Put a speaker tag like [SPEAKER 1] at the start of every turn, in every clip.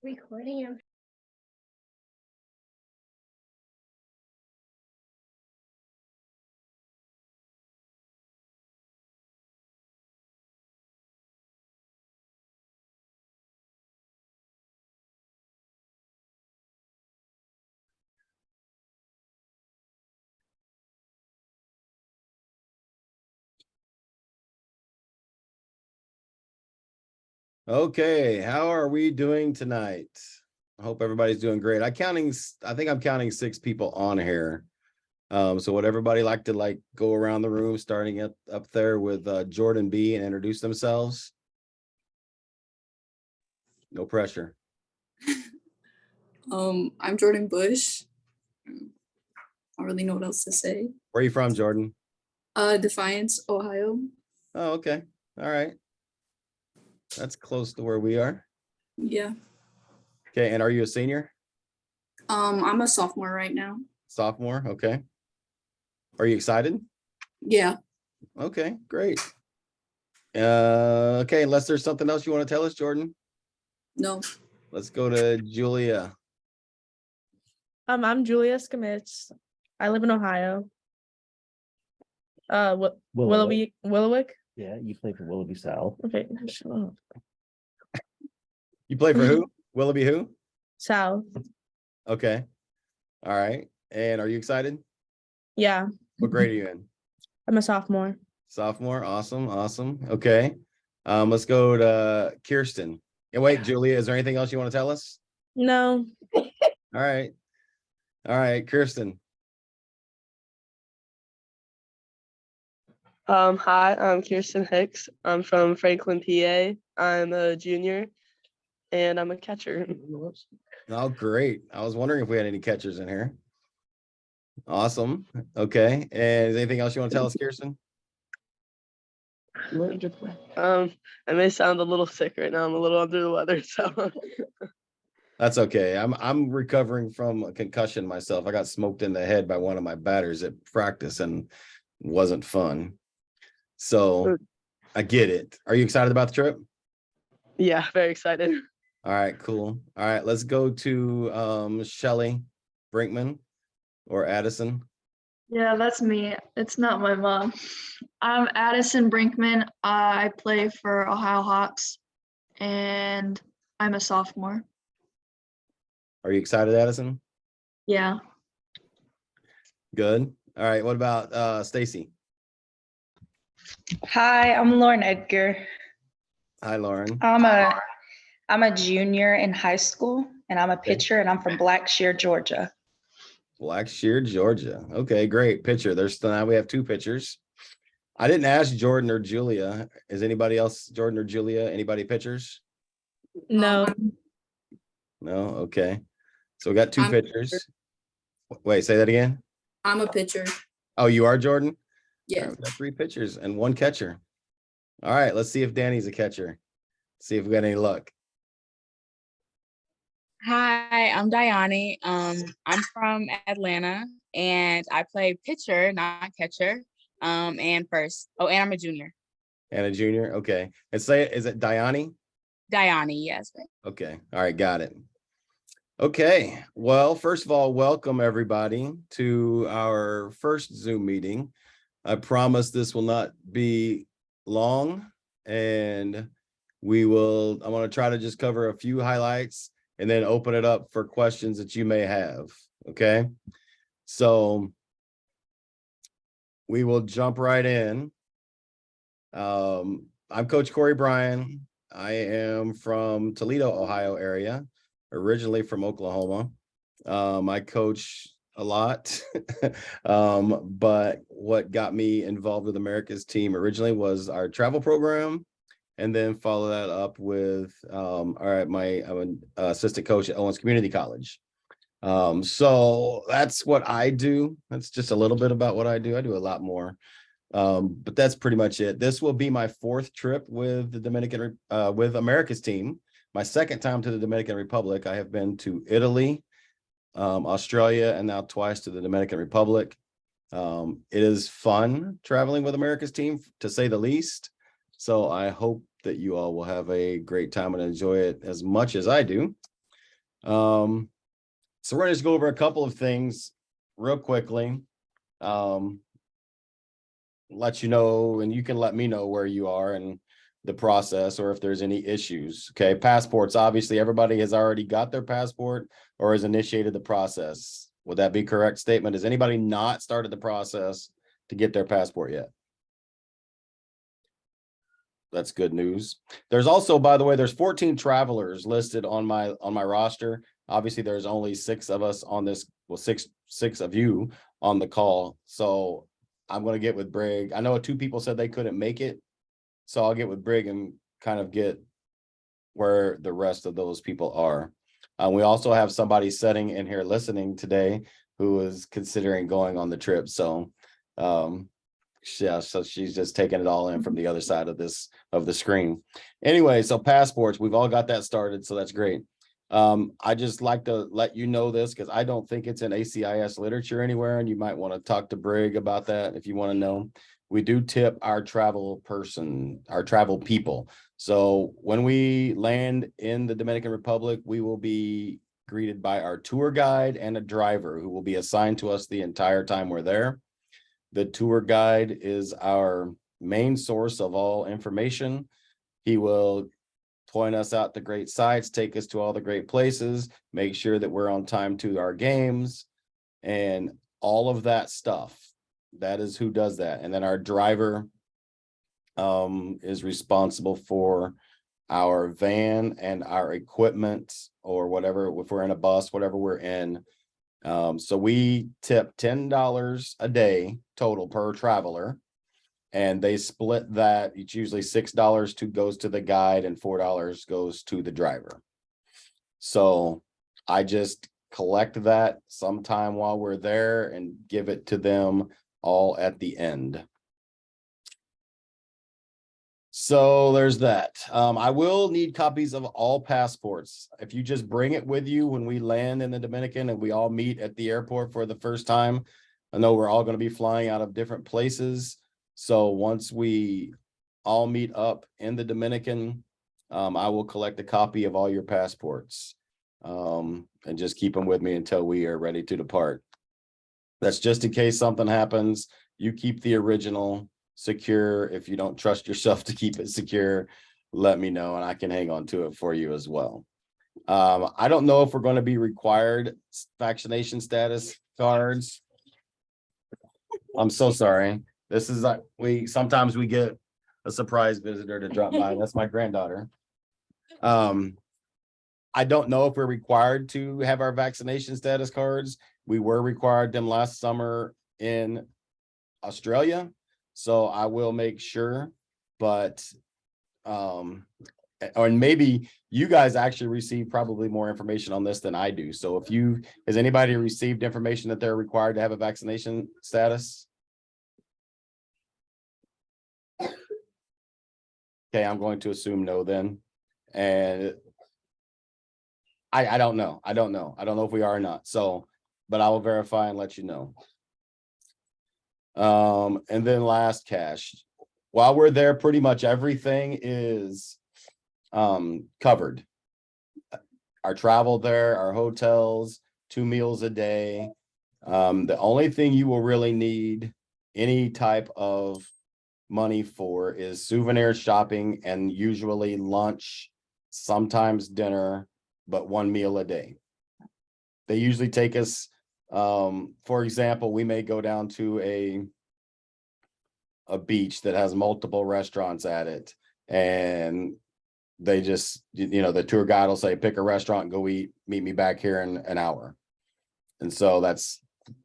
[SPEAKER 1] Recording him.
[SPEAKER 2] Okay, how are we doing tonight? I hope everybody's doing great. I think I'm counting 6 people on here. So would everybody like to go around the room, starting up there with Jordan B, and introduce themselves? No pressure.
[SPEAKER 3] I'm Jordan Bush. I don't really know what else to say.
[SPEAKER 2] Where are you from, Jordan?
[SPEAKER 3] Defiance, Ohio.
[SPEAKER 2] Oh, okay. All right. That's close to where we are.
[SPEAKER 3] Yeah.
[SPEAKER 2] Okay, and are you a senior?
[SPEAKER 3] I'm a sophomore right now.
[SPEAKER 2] Sophomore, okay. Are you excited?
[SPEAKER 3] Yeah.
[SPEAKER 2] Okay, great. Okay, unless there's something else you want to tell us, Jordan.
[SPEAKER 3] No.
[SPEAKER 2] Let's go to Julia.
[SPEAKER 1] I'm Julia Skamitz. I live in Ohio. Willowick.
[SPEAKER 4] Yeah, you play for Willoughby South.
[SPEAKER 1] Okay, shut up.
[SPEAKER 2] You play for who? Willoughby who?
[SPEAKER 1] South.
[SPEAKER 2] Okay. All right. And are you excited?
[SPEAKER 1] Yeah,
[SPEAKER 2] What grade are you in?
[SPEAKER 1] I'm a sophomore.
[SPEAKER 2] Sophomore. Awesome. Awesome. Okay. Let's go to Kirsten. And wait, Julia, is there anything else you want to tell us?
[SPEAKER 1] No.
[SPEAKER 2] All right. All right, Kirsten.
[SPEAKER 5] Hi, I'm Kirsten Hicks. I'm from Franklin, PA. I'm a junior and I'm a catcher.
[SPEAKER 2] Oh, great. I was wondering if we had any catchers in here. Awesome. Okay. And is anything else you want to tell us, Kirsten?
[SPEAKER 5] I may sound a little sick right now. I'm a little under the weather, so
[SPEAKER 2] That's okay. I'm recovering from a concussion myself. I got smoked in the head by one of my batters at practice and it wasn't fun. So I get it. Are you excited about the trip?
[SPEAKER 5] yeah, very excited.
[SPEAKER 2] All right, cool. All right, let's go to Shelly Brinkman or Addison.
[SPEAKER 6] Yeah, that's me. It's not my mom. I'm Addison Brinkman. I play for Ohio Hawks and I'm a sophomore.
[SPEAKER 2] Are you excited, Addison?
[SPEAKER 6] Yeah.
[SPEAKER 2] Good. All right, what about Stacy?
[SPEAKER 7] Hi, I'm Lauren Edgar.
[SPEAKER 2] Hi, Lauren.
[SPEAKER 7] I'm a junior in high school and I'm a pitcher and I'm from Blackshear, Georgia.
[SPEAKER 2] Blackshear, Georgia. Okay, great. Pitcher. Now we have 2 pitchers. I didn't ask Jordan or Julia. Is anybody else, Jordan or Julia, anybody pitchers?
[SPEAKER 1] No.
[SPEAKER 2] No, okay. So we got 2
[SPEAKER 3] I'm-
[SPEAKER 2] pitchers. Wait, say that again.
[SPEAKER 3] I'm a pitcher.
[SPEAKER 2] Oh, you are, Jordan? All
[SPEAKER 3] Yes.
[SPEAKER 2] right, we got 3 pitchers and 1 catcher. All right, let's see if Danny's a catcher. See if we got any luck.
[SPEAKER 8] Hi, I'm Diani. I'm from Atlanta and I play pitcher, not catcher, and first. Oh, and I'm a junior.
[SPEAKER 2] And a junior. Okay. And say, is it Diani?
[SPEAKER 8] Diani, yes.
[SPEAKER 2] Okay. All right, got it. Okay. Well, first of all, welcome everybody to our first Zoom meeting. I promise this will not be long, and I want to try to just cover a few highlights and then open it up for questions that you may have. Okay. So we will jump right in. I'm Coach Corey Bryan. I am from Toledo, Ohio area, originally from Oklahoma. I coach a lot, but what got me involved with America's team originally was our travel program, and then follow that up with I'm an assistant coach at Owens Community College. So that's what I do. That's just a little bit about what I do. I do a lot more. But that's pretty much it. This will be my 4th trip with the with America's team. My 2nd time to the Dominican Republic. I have been to Italy, Australia, and now twice to the Dominican Republic. It is fun traveling with America's team, to say the least. So I hope that you all will have a great time and enjoy it as much as I do. So we're gonna just go over a couple of things real quickly. Let you know, and you can let me know where you are in the process or if there's any issues. Okay, passports. Obviously, everybody has already got their passport or has initiated the process. Would that be correct statement? Has anybody not started the process to get their passport yet? That's good news. There's also, by the way, there's 14 travelers listed on my roster. Obviously, there's only 6 of us on this, well, six of you on the call. So I'm going to get with Brig. I know 2 people said they couldn't make it. So I'll get with Brig and kind of get where the rest of those people are. We also have somebody sitting in here listening today who is considering going on the trip. So yeah, so she's just taking it all in from the other side of the screen. Anyway, so passports, we've all got that started, so that's great. I just like to let you know this because I don't think it's in ACIS literature anywhere, and you might want to talk to Brig about that if you want to know. We do tip our travel people. So when we land in the Dominican Republic, we will be greeted by our tour guide and a driver who will be assigned to us the entire time we're there. The tour guide is our main source of all information. He will point us out the great sites, take us to all the great places, make sure that we're on time to our games, and all of that stuff. That is who does that. And then our driver is responsible for our van and our equipment or whatever, if we're in a bus, whatever we're in. So we tip $10 a day total per traveler, and they split that. It's usually $6 goes to the guide and $4 goes to the driver. So I just collect that sometime while we're there and give it to them all at the end. So there's that. I will need copies of all passports. If you just bring it with you when we land in the Dominican and we all meet at the airport for the first time. I know we're all going to be flying out of different places. So once we all meet up in the Dominican, I will collect a copy of all your passports and just keep them with me until we are ready to depart. That's just in case something happens. You keep the original secure. If you don't trust yourself to keep it secure, let me know and I can hang on to it for you as well. I don't know if we're going to be required vaccination status cards. I'm so sorry. This is like sometimes we get a surprise visitor to drop by. That's my granddaughter. I don't know if we're required to have our vaccination status cards. We were required them last summer in Australia. So I will make sure, but or maybe you guys actually receive probably more information on this than I do. So has anybody received information that they're required to have a vaccination status? Okay, I'm going to assume no then. And I don't know. I don't know if we are or not. So, but I will verify and let you know. And then last, Cash. While we're there, pretty much everything is covered. Our travel there, our hotels, 2 meals a day. The only thing you will really need any type of money for is souvenir shopping and usually lunch, sometimes dinner, but 1 meal a day. They usually take us, for example, we may go down to a beach that has multiple restaurants at it, and they just, the tour guide will say, pick a restaurant and go eat, meet me back here in an hour. And so that's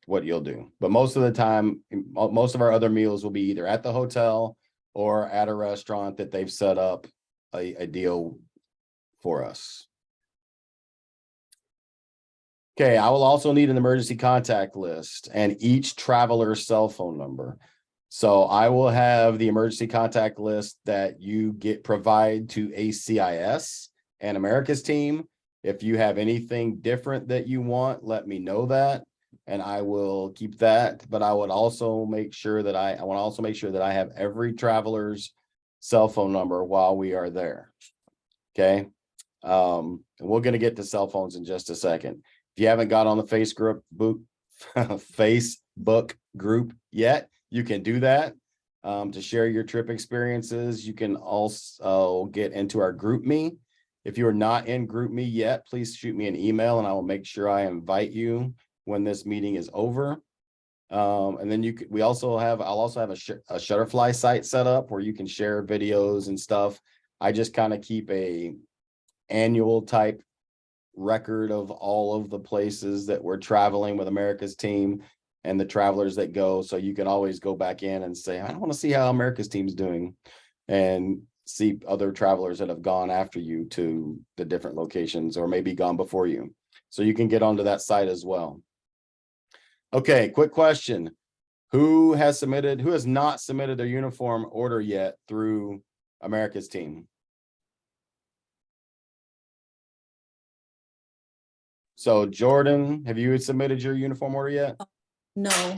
[SPEAKER 2] what you'll do. But most of the time, most of our other meals will be either at the hotel or at a restaurant that they've set up a deal for us. Okay, I will also need an emergency contact list and each traveler's cell phone number. So I will have the emergency contact list that you provide to ACIS and America's team. If you have anything different that you want, let me know that, and I will keep that. But I would also make sure that I want to also make sure that I have every traveler's cell phone number while we are there. Okay. And we're gonna get to cell phones in just a second. If you haven't got on the Facebook group yet, you can do that to share your trip experiences. You can also get into our group me. If you are not in group me yet, please shoot me an email and I will make sure I invite you when this meeting is over. And then I'll also have a Shutterfly site set up where you can share videos and stuff. I just kind of keep a annual type record of all of the places that we're traveling with America's team and the travelers that go. So you can always go back in and say, I want to see how America's team's doing, and see other travelers that have gone after you to the different locations or maybe gone before you. So you can get onto that site as well. Okay, quick question. Who has not submitted their uniform order yet through America's team? So Jordan, have you submitted your uniform order yet?
[SPEAKER 3] No.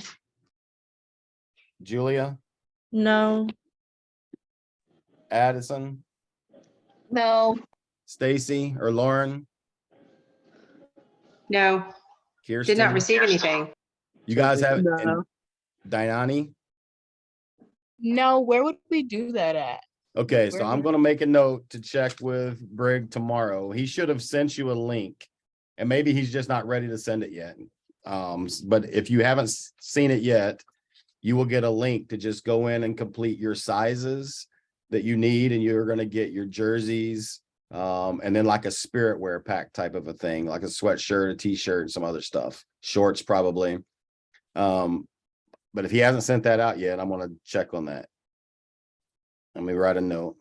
[SPEAKER 2] Julia,
[SPEAKER 1] No.
[SPEAKER 2] Addison,
[SPEAKER 5] No.
[SPEAKER 2] Stacy, or Lauren,
[SPEAKER 9] No,
[SPEAKER 2] Kirsten?
[SPEAKER 9] did not receive anything.
[SPEAKER 2] You guys have,
[SPEAKER 5] No.
[SPEAKER 2] and Diani?
[SPEAKER 8] No, where would we do that at?
[SPEAKER 2] Okay, so
[SPEAKER 8] Where
[SPEAKER 2] I'm
[SPEAKER 8] would-
[SPEAKER 2] gonna make a note to check with Brig tomorrow. He should have sent you a link, and maybe he's just not ready to send it yet. But if you haven't seen it yet, you will get a link to just go in and complete your sizes that you need, and you're gonna get your jerseys, and then like a spirit wear pack type of a thing, like a sweatshirt, a t-shirt, and some other stuff, shorts probably. But if he hasn't sent that out yet, I'm gonna check on that. Let me write a note.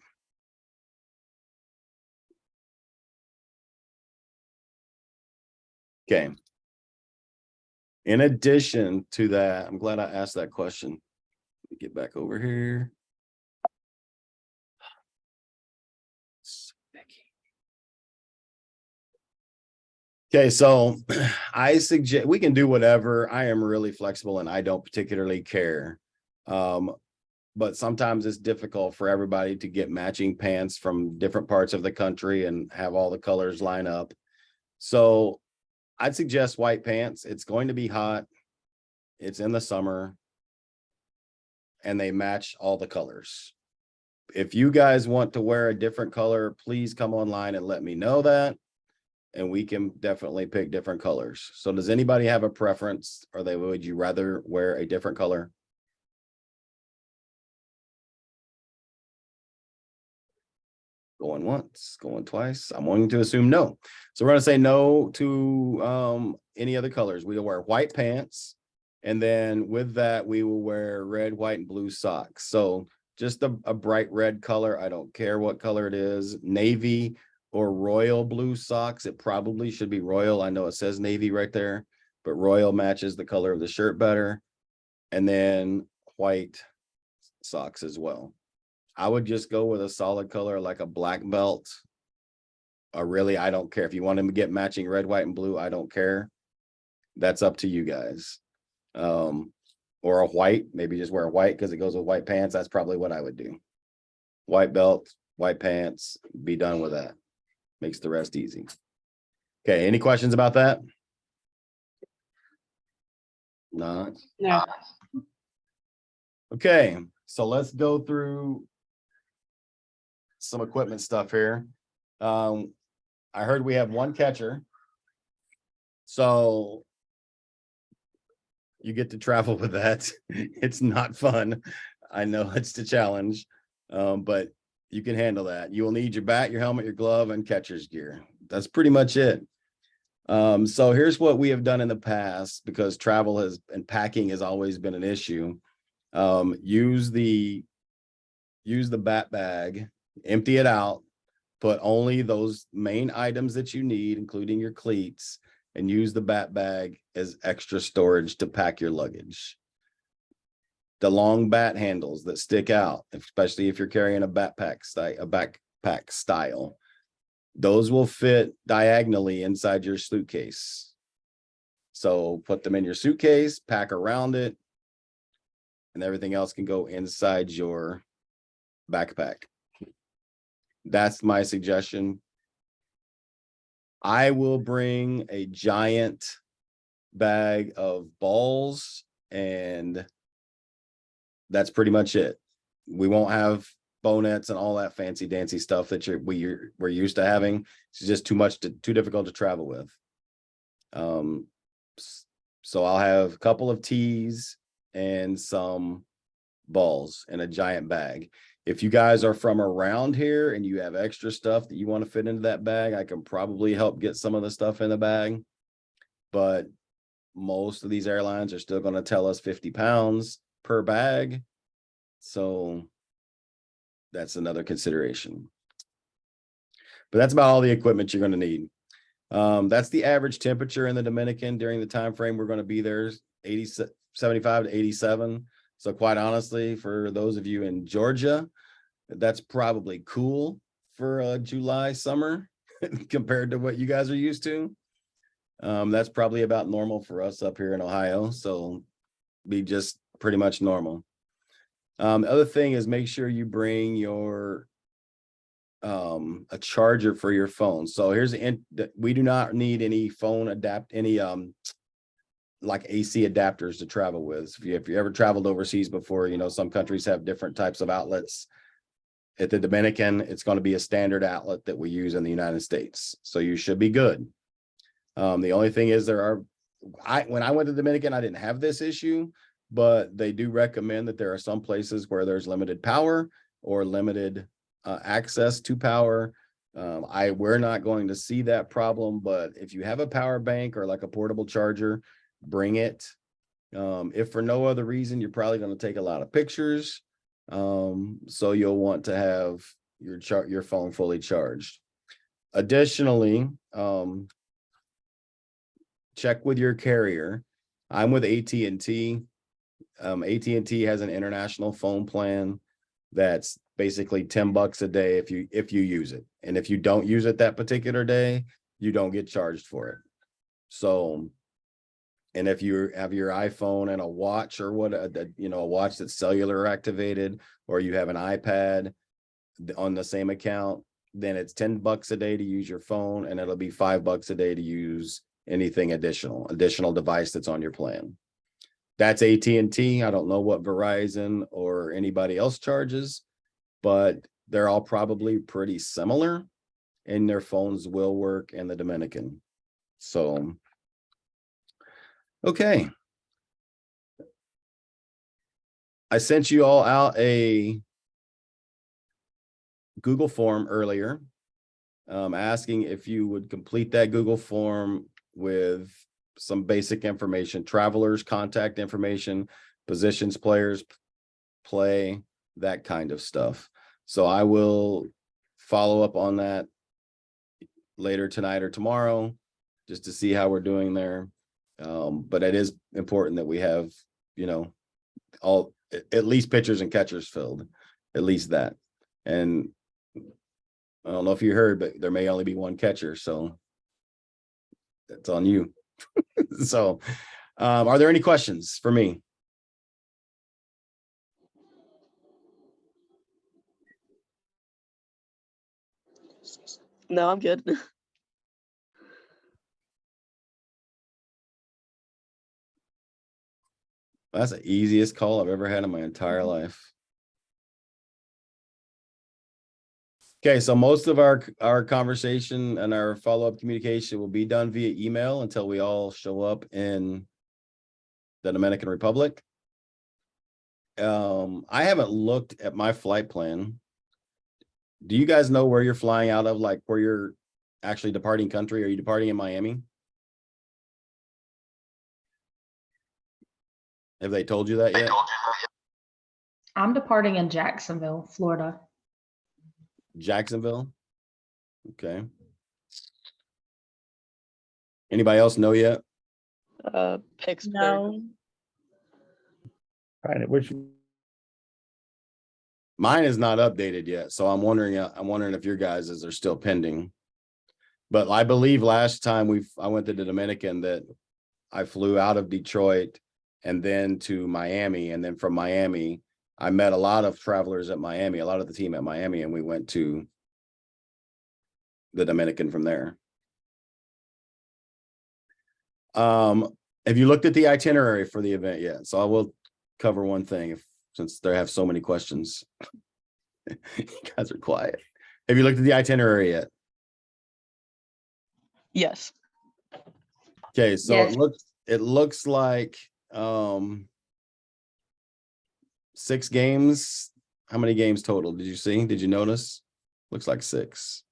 [SPEAKER 2] Okay. In addition to that, I'm glad I asked that question. Let me get back over here. Okay, so I suggest we can do whatever. I am really flexible and I don't particularly care. But sometimes it's difficult for everybody to get matching pants from different parts of the country and have all the colors line up. So I'd suggest white pants. It's going to be hot. It's in the summer. And they match all the colors. If you guys want to wear a different color, please come online and let me know that. And we can definitely pick different colors. So does anybody have a preference, or would you rather wear a different color? Going once, going twice. I'm wanting to assume no. So we're going to say no to any other colors. We'll wear white pants. And then with that, we will wear red, white, and blue socks. So just a bright red color. I don't care what color it is. Navy or royal blue socks. It probably should be royal. I know it says navy right there, but royal matches the color of the shirt better. And then white socks as well. I would just go with a solid color like a black belt. Or really, I don't care. If you want them to get matching red, white, and blue, I don't care. That's up to you guys. Or a white, maybe just wear white because it goes with white pants. That's probably what I would do. White belt, white pants, be done with that. Makes the rest easy. Okay, any questions about that? Not.
[SPEAKER 9] No,
[SPEAKER 2] Okay, so let's go through some equipment stuff here. I heard we have one catcher. So you get to travel with that. It's not fun. I know it's the challenge, but you can handle that. You will need your bat, your helmet, your glove, and catcher's gear. That's pretty much it. So here's what we have done in the past, because travel and packing has always been an issue. Use the bat bag, empty it out, put only those main items that you need, including your cleats, and use the bat bag as extra storage to pack your luggage. The long bat handles that stick out, especially if you're carrying a backpack style, those will fit diagonally inside your suitcase. So put them in your suitcase, pack around it, and everything else can go inside your backpack. That's my suggestion. I will bring a giant bag of balls, and that's pretty much it. We won't have bow nets and all that fancy dancy stuff that we're used to having. It's just too difficult to travel with. So I'll have a couple of tees and some balls in a giant bag. If you guys are from around here and you have extra stuff that you want to fit into that bag, I can probably help get some of the stuff in the bag. But most of these airlines are still going to tell us 50 pounds per bag. So that's another consideration. But that's about all the equipment you're going to need. That's the average temperature in the Dominican during the time frame we're going to be there, 75 to 87. So quite honestly, for those of you in Georgia, that's probably cool for a July summer compared to what you guys are used to. That's probably about normal for us up here in Ohio. So be just pretty much normal. The other thing is make sure you bring your a charger for your phone. So here's we do not need any like AC adapters to travel with. If you ever traveled overseas before, you know, some countries have different types of outlets. At the Dominican, it's going to be a standard outlet that we use in the United States. So you should be good. The only thing is when I went to the Dominican, I didn't have this issue, but they do recommend that there are some places where there's limited power or limited access to power. We're not going to see that problem, but if you have a power bank or like a portable charger, bring it. If for no other reason, you're probably going to take a lot of pictures. So you'll want to have your phone fully charged. Additionally, check with your carrier. I'm with AT&T. AT&T has an international phone plan that's basically $10 a day if you use it. And if you don't use it that particular day, you don't get charged for it. So, and if you have your iPhone and a watch or a watch that's cellular activated, or you have an iPad on the same account, then it's $10 a day to use your phone, and it'll be $5 a day to use anything additional device that's on your plan. That's AT&T. I don't know what Verizon or anybody else charges, but they're all probably pretty similar, and their phones will work in the Dominican. So, okay. I sent you all out a Google form earlier, asking if you would complete that Google form with some basic information, travelers, contact information, positions, players, play, that kind of stuff. So I will follow up on that later tonight or tomorrow, just to see how we're doing there. But it is important that we have, at least pitchers and catchers filled, at least that. And I don't know if you heard, but there may only be one catcher, so that's on you. So, are there any questions for me?
[SPEAKER 5] No, I'm good.
[SPEAKER 2] That's the easiest call I've ever had in my entire life. Okay, so most of our conversation and our follow-up communication will be done via email until we all show up in the Dominican Republic. I haven't looked at my flight plan. Do you guys know where you're flying out of, like where you're actually departing country? Are you departing in Miami? Have they told you that yet?
[SPEAKER 9] I'm departing in Jacksonville, Florida.
[SPEAKER 2] Jacksonville? Okay. Anybody else know yet?
[SPEAKER 5] Pittsburgh.
[SPEAKER 1] No.
[SPEAKER 4] All right, which
[SPEAKER 2] Mine is not updated yet, so I'm wondering if your guys's are still pending. But I believe last time I went to the Dominican that I flew out of Detroit and then to Miami, and then from Miami I met a lot of travelers at Miami, a lot of the team at Miami, and we went to the Dominican from there. Have you looked at the itinerary for the event yet? So I will cover one thing since they have so many questions. You guys are quiet. Have you looked at the itinerary yet?
[SPEAKER 5] Yes.
[SPEAKER 2] Okay, so
[SPEAKER 9] Yes.
[SPEAKER 2] it looks like 6 games. How many games total did you see? Did you notice? Looks like 6.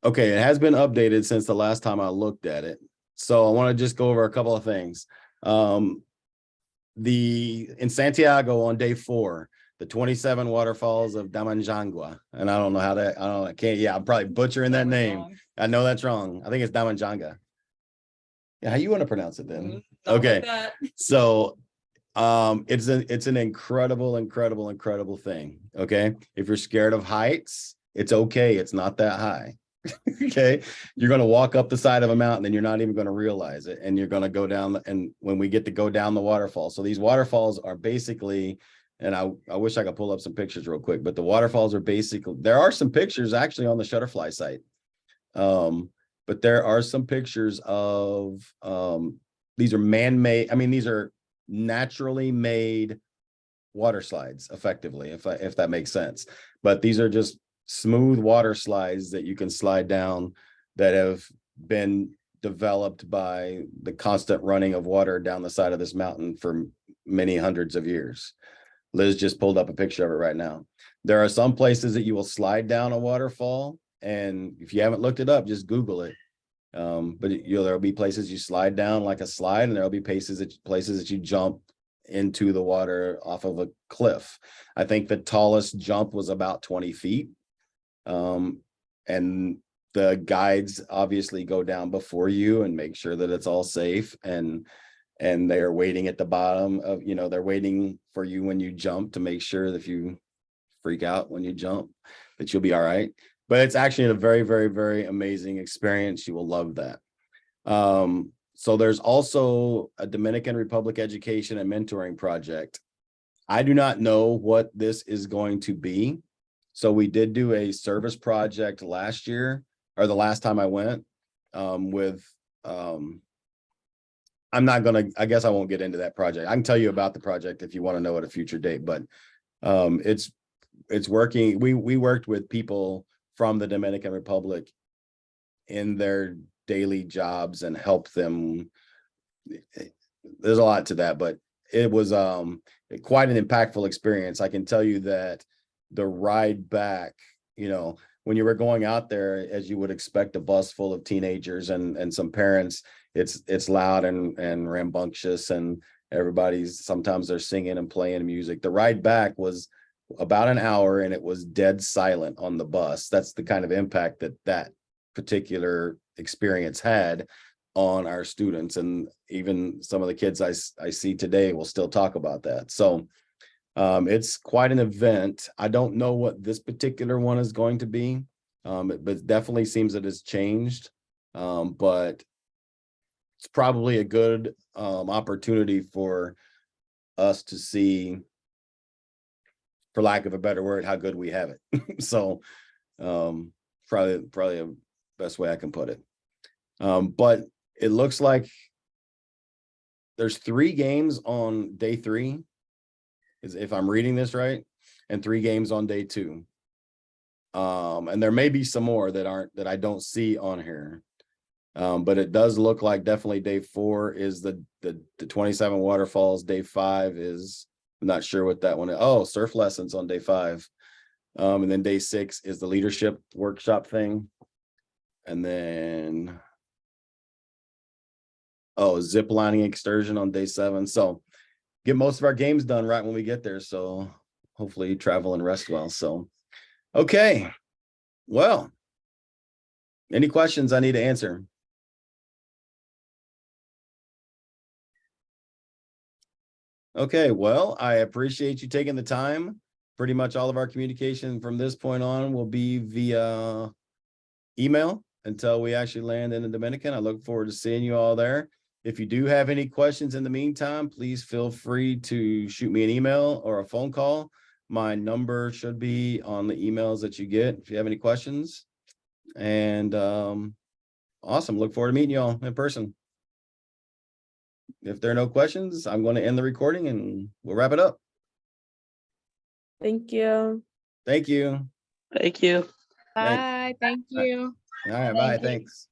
[SPEAKER 2] Okay, it has been updated since the last time I looked at it. So I want to just go over a couple of things. In Santiago on day 4, the 27 waterfalls of Damanjangwa. And I don't know how that, I can't, I'm probably butchering that name. I know that's wrong. I think it's Damanjanga. Yeah, how you want to pronounce it then? Okay. So it's an incredible thing. Okay. If you're scared of heights, it's okay. It's not that high. Okay. You're going to walk up the side of a mountain and you're not even going to realize it. And you're going to go down. And when we get to go down the waterfall, so these waterfalls are basically, and I wish I could pull up some pictures real quick, but the waterfalls are basically, there are some pictures actually on the Shutterfly site. But there are some pictures of, these are man-made. I mean, these are naturally made water slides effectively, if that makes sense. But these are just smooth water slides that you can slide down that have been developed by the constant running of water down the side of this mountain for many hundreds of years. Liz just pulled up a picture of it right now. There are some places that you will slide down a waterfall, and if you haven't looked it up, just Google it. But there'll be places you slide down like a slide, and there'll be places that you jump into the water off of a cliff. I think the tallest jump was about 20 feet. And the guides obviously go down before you and make sure that it's all safe, and they're waiting at the bottom of, they're waiting for you when you jump to make sure that if you freak out when you jump, that you'll be all right. But it's actually a very, very, very amazing experience. You will love that. So there's also a Dominican Republic education and mentoring project. I do not know what this is going to be. So we did do a service project last year, or the last time I went, I guess I won't get into that project. I can tell you about the project if you want to know at a future date, but it's working. We worked with people from the Dominican Republic in their daily jobs and helped them. There's a lot to that, but it was quite an impactful experience. I can tell you that the ride back, when you were going out there, as you would expect, a bus full of teenagers and some parents, it's loud and rambunctious, and sometimes they're singing and playing music. The ride back was about an hour, and it was dead silent on the bus. That's the kind of impact that particular experience had on our students, and even some of the kids I see today will still talk about that. So it's quite an event. I don't know what this particular one is going to be, but it definitely seems that it's changed. But it's probably a good opportunity for us to see, for lack of a better word, how good we have it. So probably a best way I can put it. But it looks like there's 3 games on day 3, if I'm reading this right, and 3 games on day 2. And there may be some more that I don't see on here. But it does look like definitely day 4 is the 27 waterfalls. Day 5 is, I'm not sure what that one is. Oh, surf lessons on day 5. And then day 6 is the leadership workshop thing. And then, zip lining excursion on day 7. So get most of our games done right when we get there. So hopefully travel and rest well. So, okay. Well, any questions I need to answer? Okay, well, I appreciate you taking the time. Pretty much all of our communication from this point on will be via email until we actually land in the Dominican. I look forward to seeing you all there. If you do have any questions in the meantime, please feel free to shoot me an email or a phone call. My number should be on the emails that you get if you have any questions. And awesome. Look forward to meeting y'all in person. If there are no questions, I'm going to end the recording and we'll wrap it up.
[SPEAKER 1] Thank you.
[SPEAKER 2] Thank you.
[SPEAKER 5] Thank you.
[SPEAKER 2] Thanks.
[SPEAKER 8] Bye. Thank you.
[SPEAKER 2] All right, bye.
[SPEAKER 7] Thank you.
[SPEAKER 2] Thanks.